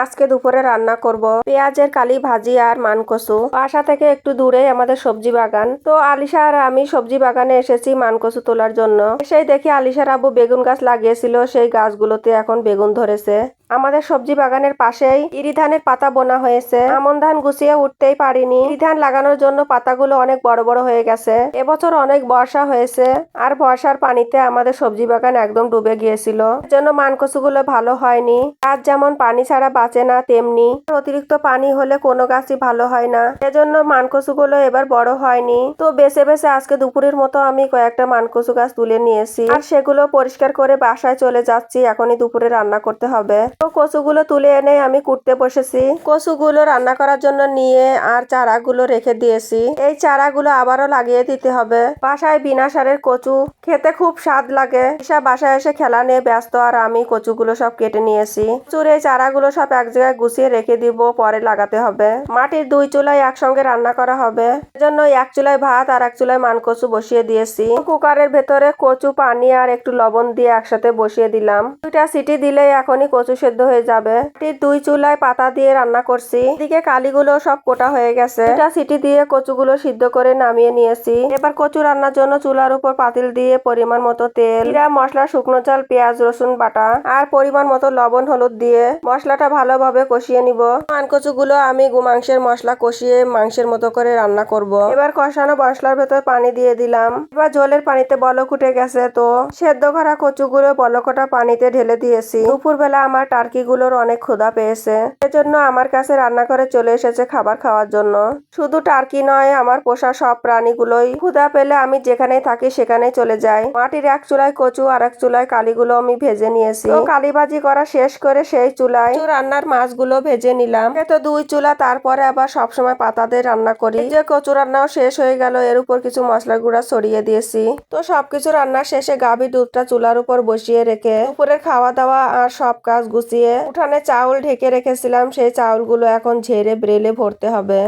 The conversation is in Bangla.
আজকে দুপুরে রান্না করব পেঁয়াজের কালি ভাজি আর মানকচু। বাসা থেকে একটু দূরে আমাদের সবজি বাগান। তো আলিশা আর আমি সবজি বাগানে এসেছি মানকচু তোলার জন্য। সেই দেখি আলিশার আব্বু বেগুন গাছ লাগিয়েছিল, সেই গাছগুলোতে এখন বেগুন ধরেছে। আমাদের সবজি বাগানের পাশেই ইরি ধানের পাতা বোনা হয়েছে। আমন ধান গুছিয়ে উঠতেই পারিনি। ইরি ধান লাগানোর জন্য পাতাগুলো অনেক বড় বড় হয়ে গেছে। এবছর অনেক বর্ষা হয়েছে আর বর্ষার পানিতে আমাদের সবজি বাগান একদম ডুবে গিয়েছিল। জন্য মানকচুগুলো ভালো হয়নি। গাছ যেমন পানি ছাড়া বাঁচে না, তেমনি অতিরিক্ত পানি হলে কোনো গাছই ভালো হয় না। এজন্য মানকচুগুলো এবার বড় হয়নি। তো বেছে বেছে আজকে দুপুরের মতো আমি কয়েকটা মানকচু গাছ তুলে নিয়েছি আর সেগুলো পরিষ্কার করে বাসায় চলে যাচ্ছি। এখনই দুপুরে রান্না করতে হবে। তো কচুগুলো তুলে এনে আমি কুটতে বসেছি। কচুগুলো রান্না করার জন্য নিয়ে আর চারাগুলো রেখে দিয়েছি। এই চারাগুলো আবারও লাগিয়ে দিতে হবে। বাসায় বিনা সারের কচু খেতে খুব স্বাদ লাগে। ঈশা বাসায় এসে খেলা নিয়ে ব্যস্ত আর আমি কচুগুলো সব কেটে নিয়েছি। কচুর এই চারাগুলো সব এক জায়গায় গুছিয়ে রেখে দিব, পরে লাগাতে হবে। মাটির দুই চুলায় একসঙ্গে রান্না করা হবে, এজন্য এক চুলায় ভাত আর এক চুলায় মানকচু বসিয়ে দিয়েছি। কুকারের ভেতরে কচু, পানি আর একটু লবণ দিয়ে একসাথে বসিয়ে দিলাম। দুইটা সিটি দিলেই এখনই কচু সেদ্ধ হয়ে যাবে। দুই চুলায় পাতা দিয়ে রান্না করছি। এদিকে কালিগুলো সব কোটা হয়ে গেছে। দুটা সিটি দিয়ে কচুগুলো সিদ্ধ করে নামিয়ে নিয়েছি। এবার কচু রান্নার জন্য চুলার উপর পাতিল দিয়ে পরিমাণ মতো তেল, জিরা, মশলা, শুকনো চাল, পেঁয়াজ, রসুন বাটা আর পরিমাণ মতো লবণ, হলুদ দিয়ে মশলাটা ভালোভাবে কষিয়ে নিব। মানকচুগুলো আমি মাংসের মশলা কষিয়ে মাংসের মতো করে রান্না করব। এবার কষানো মশলার ভেতর পানি দিয়ে দিলাম। এবার ঝোলের পানিতে বলক উঠে গেছে, তো সেদ্ধ করা কচুগুলো বলকটা পানিতে ঢেলে দিয়েছি। দুপুরবেলা আমার টার্কিগুলোর অনেক ক্ষুধা পেয়েছে, এজন্য আমার কাছে রান্না করে চলে এসেছে খাবার খাওয়ার জন্য। শুধু টার্কি নয়, আমার পোষা সব প্রাণীগুলোই ক্ষুধা পেলে আমি যেখানেই থাকি সেখানেই চলে যাই। মাটির এক চুলায় কচু আর এক চুলায় কালিগুলো আমি ভেজে নিয়েছি। তো কালি ভাজি করা শেষ করে সেই চুলায় রান্নার মাছগুলো ভেজে নিলাম। তো দুই চুলা, তারপরে আবার সবসময় পাতা দিয়ে রান্না করি। যে কচু রান্নাও শেষ হয়ে গেল, এর উপর কিছু মশলা গুঁড়া ছড়িয়ে দিয়েছি। তো সবকিছু রান্না শেষে গাভীর দুধটা চুলার উপর বসিয়ে রেখে দুপুরের খাওয়া দাওয়া আর সব কাজ গুছিয়ে উঠানে চাউল ঢেকে রেখেছিলাম, সেই চাউলগুলো এখন ঝেড়ে ব্রেলে ভরতে হবে।